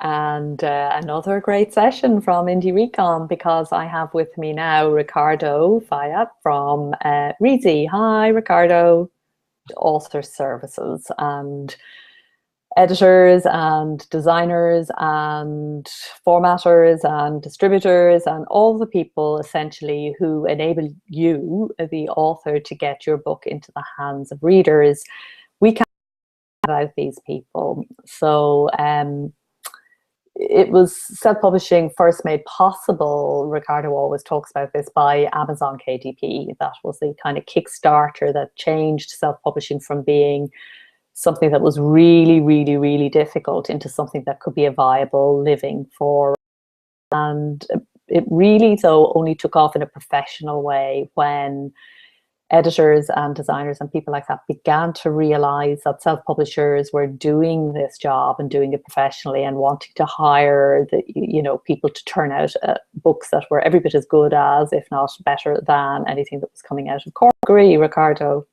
and another great session from IndieReCon because I have with me now Ricardo Fayet from Reedsy. Hi, Ricardo. Author services and editors and designers and formatters and distributors and all the people essentially who enable you, the author, to get your book into the hands of readers. We can't without these people. So it was self-publishing first made possible, Ricardo always talks about this, by Amazon KDP. That was the kind of Kickstarter that changed self-publishing from being something that was really, really, really difficult into something that could be a viable living for. And it really, though, only took off in a professional way when editors and designers and people like that began to realize that self-publishers were doing this job and doing it professionally and wanting to hire the, people to turn out books that were every bit as good as, if not better than, anything that was coming out of Cork. Agree, Ricardo?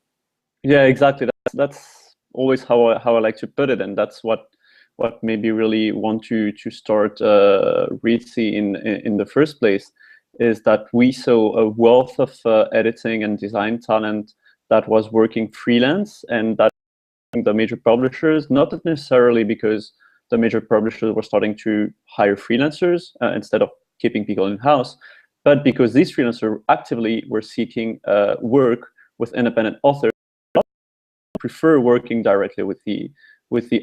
Yeah, exactly. That's always how I like to put it, and that's what made me really want to start Reedsy in the first place, is that we saw a wealth of editing and design talent that was working freelance, and that the major publishers, not necessarily because the major publishers were starting to hire freelancers instead of keeping people in-house, but because these freelancers actively were seeking work with independent authors, prefer working directly with the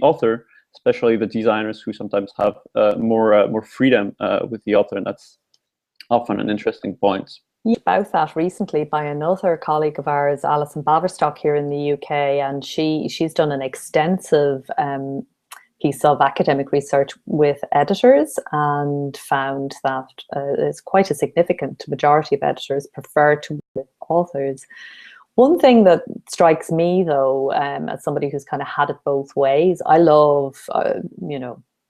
author, especially the designers who sometimes have more freedom with the author, and that's often an interesting point. About that recently by another colleague of ours, Alison Baverstock, here in the UK, and she's done an extensive piece of academic research with editors and found that it's quite a significant majority of editors prefer to work with authors. One thing that strikes me, though, as somebody who's kind of had it both ways, I love,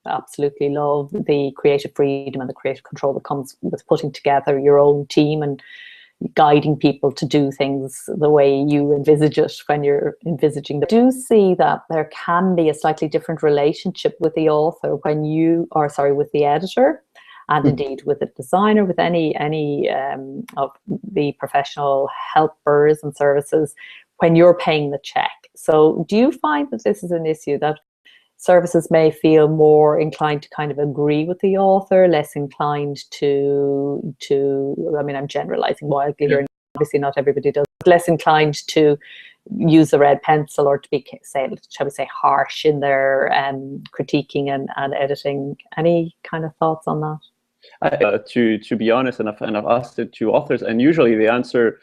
absolutely love the creative freedom and the creative control that comes with putting together your own team and guiding people to do things the way you envisage it when you're envisaging them. I do see that there can be a slightly different relationship with the author with the editor, and indeed with a designer, with any of the professional helpers and services when you're paying the check. So do you find that this is an issue, that services may feel more inclined to kind of agree with the author, less inclined to I mean, I'm generalizing wildly here, obviously not everybody does, less inclined to use the red pencil or to be, shall we say, harsh in their critiquing and editing? Any kind of thoughts on that? To be honest, and I've asked it to authors, and usually the answer,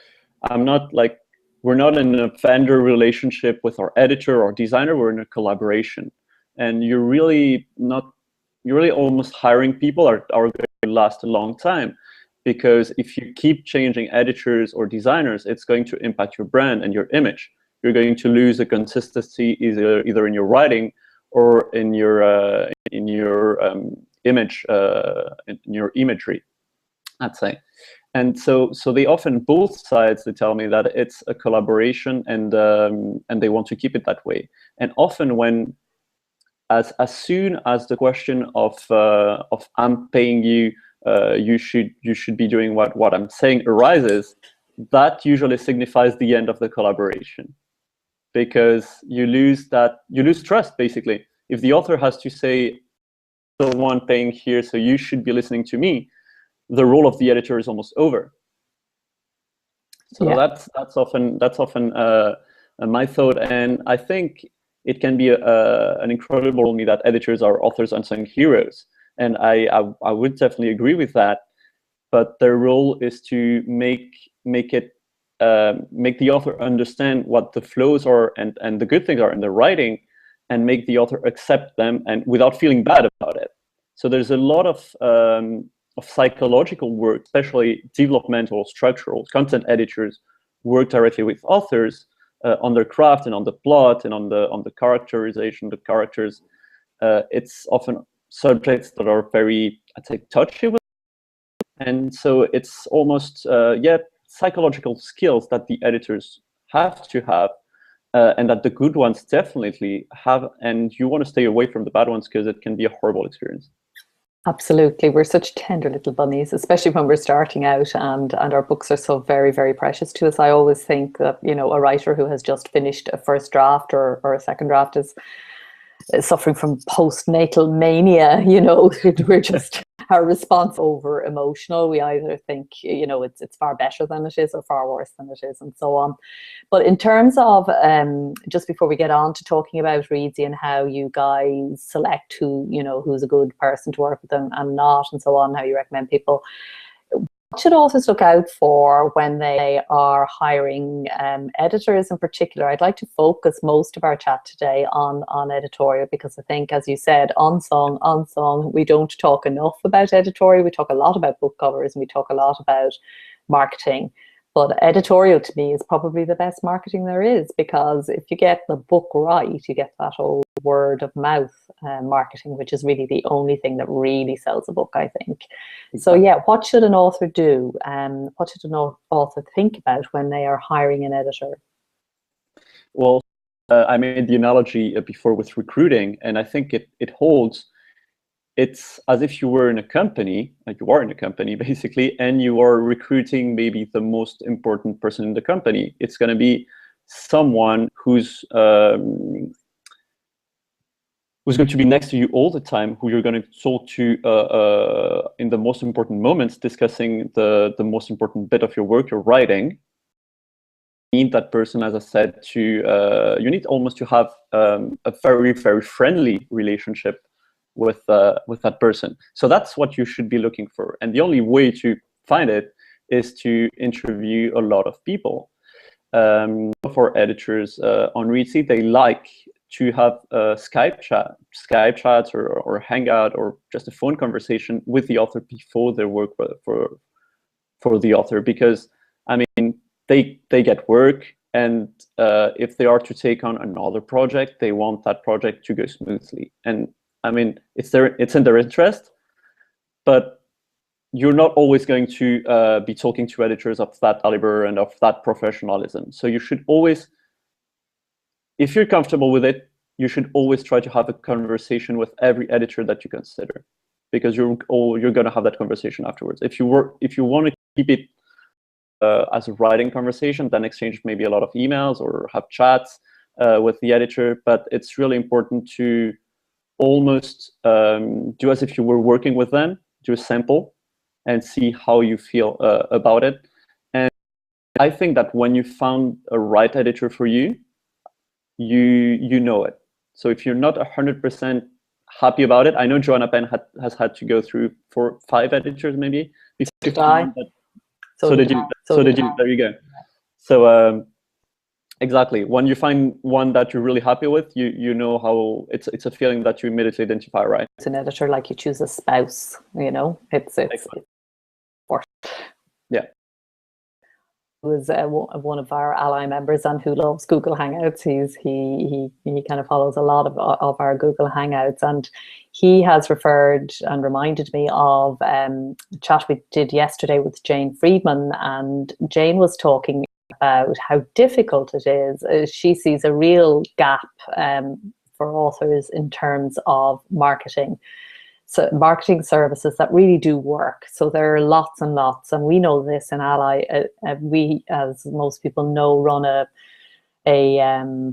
we're not in a vendor relationship with our editor or designer, we're in a collaboration. And you're really almost hiring people are going to last a long time, because if you keep changing editors or designers, it's going to impact your brand and your image. You're going to lose a consistency either in your writing or in your image, in your imagery, I'd say. And so they often, both sides, they tell me that it's a collaboration, and they want to keep it that way. And often when, as soon as the question of I'm paying you, you should be doing what I'm saying arises, that usually signifies the end of the collaboration, because you lose trust, basically. If the author has to say, the one paying here, so you should be listening to me, the role of the editor is almost over. So yeah, that's often my thought, and I think it can be an incredible role that editors are authors' unsung heroes, and I would definitely agree with that. But their role is to make the author understand what the flaws are and the good things are in the writing, and make the author accept them, and without feeling bad about it. So there's a lot of psychological work, especially developmental, structural. Content editors work directly with authors on their craft and on the plot and on the characterization of the characters. It's often subjects that are very, I'd say, touchy with, and so it's almost psychological skills that the editors have to have and that the good ones definitely have, and you want to stay away from the bad ones because it can be a horrible experience. Absolutely. We're such tender little bunnies, especially when we're starting out, and our books are so very, very precious to us. I always think that, you know, a writer who has just finished a first draft or a second draft is suffering from postnatal mania. You know, we're just, our response over emotional. We either think, you know, it's far better than it is or far worse than it is, and so on. But in terms of, just before we get on to talking about Reedsy and how you guys select who, you know, who's a good person to work with and not, and so on, how you recommend people, what should authors look out for when they are hiring editors in particular? I'd like to focus most of our chat today on editorial, because I think, as you said, unsung, we don't talk enough about editorial. We talk a lot about book covers and we talk a lot about marketing. But editorial, to me, is probably the best marketing there is, because if you get the book right, you get that old word of mouth marketing, which is really the only thing that really sells a book, I think. So yeah, what should an author do? What should an author think about when they are hiring an editor? Well, I made the analogy before with recruiting, and I think it holds. It's as if you were in a company, like you are in a company basically, and you are recruiting maybe the most important person in the company. It's going to be someone who's going to be next to you all the time, who you're going to talk to in the most important moments, discussing the most important bit of your work you're writing. You need that person, as I said, to you need almost to have a very, very friendly relationship with that person. So that's what you should be looking for. And the only way to find it is to interview a lot of people. For editors on Reedsy, they like to have Skype chats or Hangout or just a phone conversation with the author before they work for the author, because I mean they get work, and if they are to take on another project, they want that project to go smoothly. And I mean, it's in their interest, but you're not always going to be talking to editors of that caliber and of that professionalism. So you should always, if you're comfortable with it, you should always try to have a conversation with every editor that you consider, because you're going to have that conversation afterwards. If you want to keep it as a writing conversation, then exchange maybe a lot of emails or have chats with the editor. But it's really important to almost do as if you were working with them, do a sample, and see how you feel about it. And I think that when you found a right editor for you, you know it. So if you're not 100% happy about it, I know Joanna Penn has had to go through 4 or 5 editors maybe. So did you. There you go. So exactly. When you find one that you're really happy with, you know how it's a feeling that you immediately identify, right? It's an editor like you choose a spouse, you know. It's yeah. Was one of our ally members and who loves Google Hangouts. He kind of follows a lot of our Google Hangouts, and he has referred and reminded me of a chat we did yesterday with Jane Friedman, and Jane was talking about how difficult it is. She sees a real gap for authors in terms of marketing. So marketing services that really do work. So there are lots and lots, and we know this in Ally. We, as most people know, run a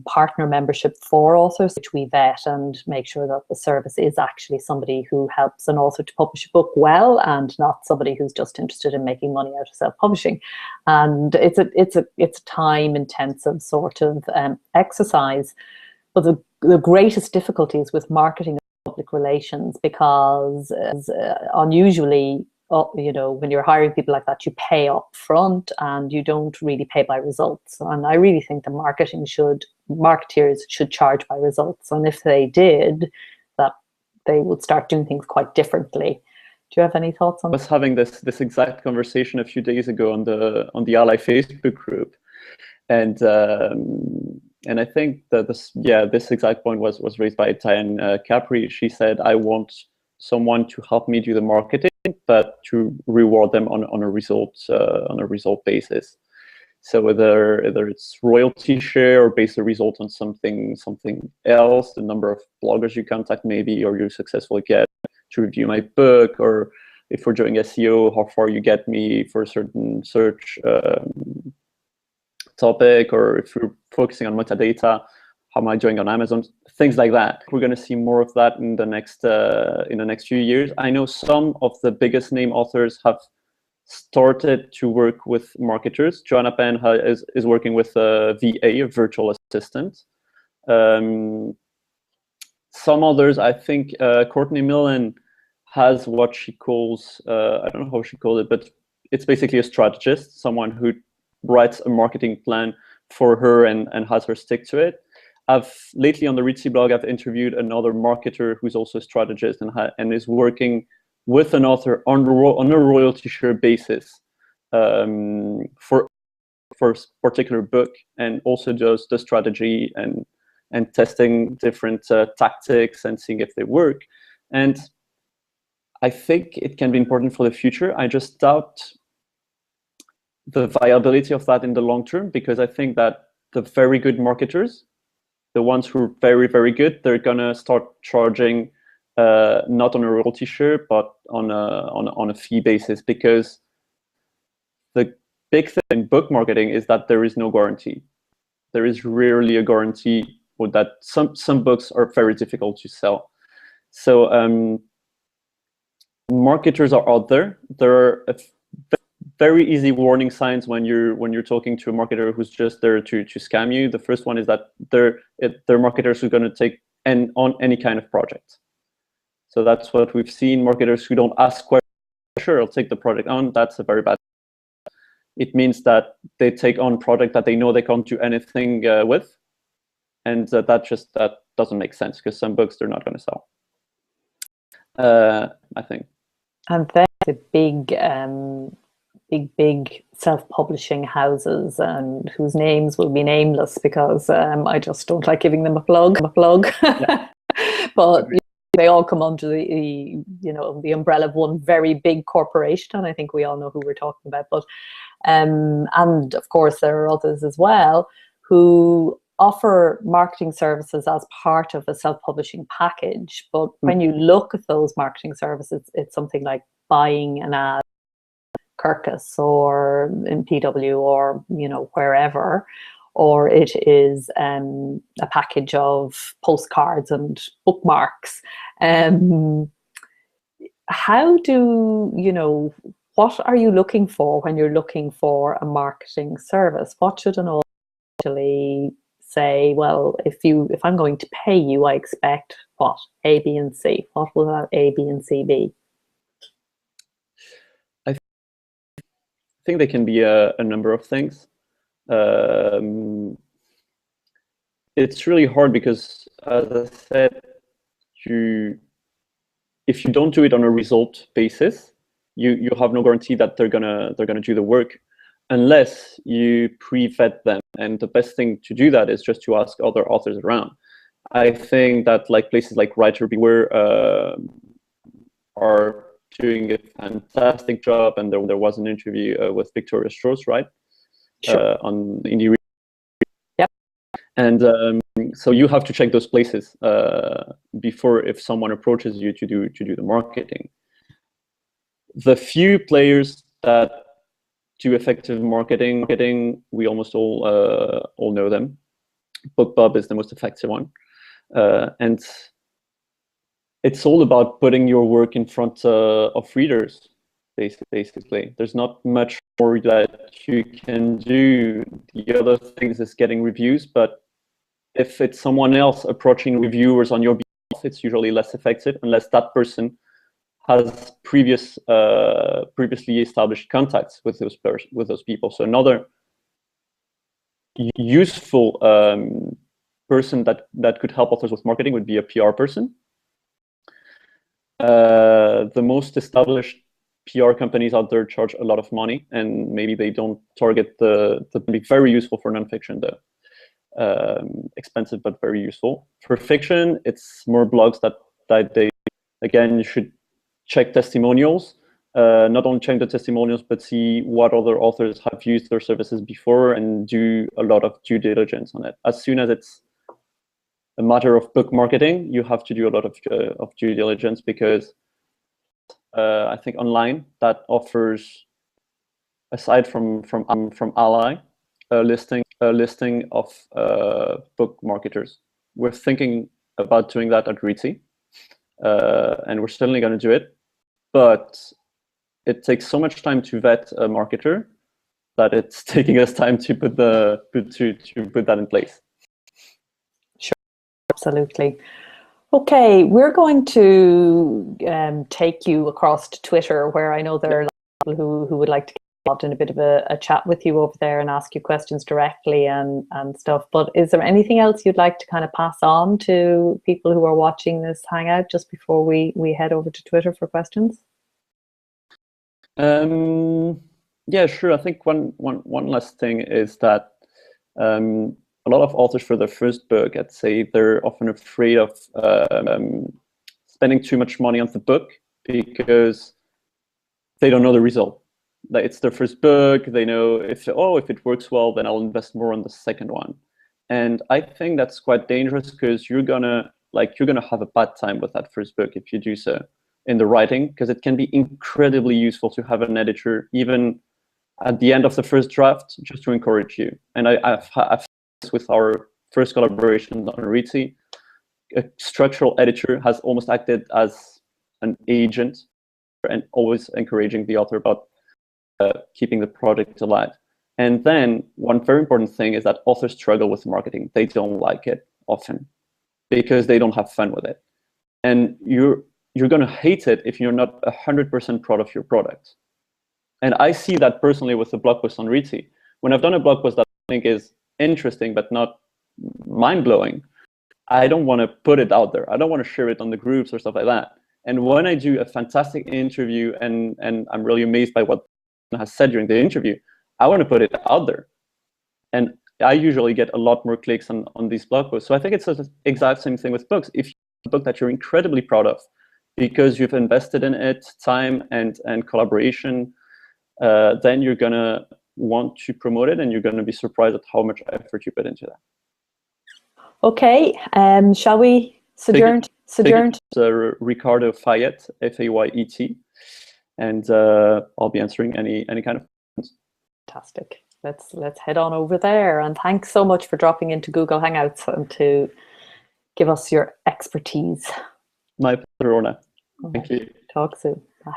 partner membership for authors, which we vet and make sure that the service is actually somebody who helps an author to publish a book well, and not somebody who's just interested in making money out of self-publishing. And it's a time-intensive sort of exercise. But the greatest difficulties with marketing public relations, because unusually, you know, when you're hiring people like that, you pay up front and you don't really pay by results. And I really think the marketeers should charge by results. And if they did, that they would start doing things quite differently. Do you have any thoughts on that? I was having this exact conversation a few days ago on the Ally Facebook group, and I think that this exact point was raised by Diane Capri. She said, I want someone to help me do the marketing, but to reward them on a result basis. So whether it's royalty share or base the result on something else, the number of bloggers you contact maybe, or you successfully get to review my book, or if we're doing SEO, how far you get me for a certain search topic, or if you're focusing on metadata, how am I doing on Amazon, things like that. We're going to see more of that in the next few years. I know some of the biggest name authors have started to work with marketers. Joanna Penn is working with a VA, a virtual assistant. Some others, I think Courtney Millen has what she calls, I don't know how she calls it, but it's basically a strategist, someone who writes a marketing plan for her and has her stick to it. Lately on the Reedsy blog, I've interviewed another marketer who's also a strategist and is working with an author on a royalty share basis for a particular book, and also does the strategy and testing different tactics and seeing if they work. And I think it can be important for the future. I just doubt the viability of that in the long term, because I think that the very good marketers, the ones who are very, very good, they're gonna start charging not on a royalty share, but on a fee basis, because the big thing in book marketing is that there is no guarantee. There is rarely a guarantee, or that some books are very difficult to sell. So marketers are out there. There are very easy warning signs when you're talking to a marketer who's just there to scam you. The first one is that they're marketers who are going to take on any kind of project. So that's what we've seen. Marketers who don't ask questions, sure, I'll take the project on. That's a very bad. It means that they take on product that they know they can't do anything with, and that doesn't make sense, because some books they're not going to sell. I think. And then the big self-publishing houses, and whose names will be nameless because I just don't like giving them a plug. Yeah. But they all come under the umbrella of one very big corporation, and I think we all know who we're talking about. But and of course there are others as well who offer marketing services as part of a self-publishing package. But when you look at those marketing services, it's something like buying an ad, Kirkus or in PW or wherever, or it is a package of postcards and bookmarks. What are you looking for when you're looking for a marketing service? What should an author actually say? Well, if I'm going to pay you, I expect what? A, B, and C. What will that A, B, and C be? I think they can be a number of things. It's really hard because, as I said, if you don't do it on a result basis, you have no guarantee that they're gonna do the work unless you pre-vet them. And the best thing to do that is just to ask other authors around. I think that places like Writer Beware are doing a fantastic job, and there was an interview with Victoria Strauss, right? Sure. On IndieReCon. Yep. And so you have to check those places before, if someone approaches you to do the marketing. The few players that do effective marketing, we almost all know them. BookBub is the most effective one, and it's all about putting your work in front of readers. Basically, there's not much more that you can do. The other things is getting reviews, but if it's someone else approaching reviewers on your behalf, it's usually less effective unless that person has previously established contacts with those people. So another useful person that could help authors with marketing would be a PR person. The most established PR companies out there charge a lot of money, and maybe they don't target be very useful for nonfiction though. Expensive but very useful. For fiction, it's more blogs that they, again, you should check testimonials. not only check the testimonials, but see what other authors have used their services before and do a lot of due diligence on it. As soon as it's a matter of book marketing, you have to do a lot of due diligence, because I think online that offers, aside from Ally, a listing of book marketers. We're thinking about doing that at Reedsy, and we're certainly going to do it. But it takes so much time to vet a marketer that it's taking us time to put that in place. Sure, absolutely. Okay, we're going to take you across to Twitter, where I know there are people who would like to get involved in a bit of a chat with you over there and ask you questions directly and stuff. But is there anything else you'd like to kind of pass on to people who are watching this Hangout just before we head over to Twitter for questions? Yeah, sure. I think one last thing is that a lot of authors for their first book, I'd say they're often afraid of spending too much money on the book because they don't know the result. Like, it's their first book. They know if it works well, then I'll invest more on the second one. And I think that's quite dangerous, because you're gonna have a bad time with that first book if you do so in the writing, because it can be incredibly useful to have an editor, even at the end of the first draft, just to encourage you. And I've this with our first collaboration on Reedsy. A structural editor has almost acted as an agent and always encouraging the author about keeping the project alive. And then one very important thing is that authors struggle with marketing. They don't like it often because they don't have fun with it. And you're going to hate it if you're not 100% proud of your product. And I see that personally with the blog post on Reedsy. When I've done a blog post that I think is interesting but not mind-blowing, I don't want to put it out there. I don't want to share it on the groups or stuff like that. And when I do a fantastic interview and I'm really amazed by what has said during the interview, I want to put it out there. And I usually get a lot more clicks on these blog posts. So I think it's the exact same thing with books. If you have a book that you're incredibly proud of because you've invested in it, time and collaboration, then you're going to want to promote it, and you're going to be surprised at how much effort you put into that. Okay, shall we sojourn to Ricardo Fayet, F-A-Y-E-T, and I'll be answering any kind of questions. Fantastic. Let's head on over there, and thanks so much for dropping into Google Hangouts and to give us your expertise. My pleasure, Orna. Thank you. Talk soon. Bye.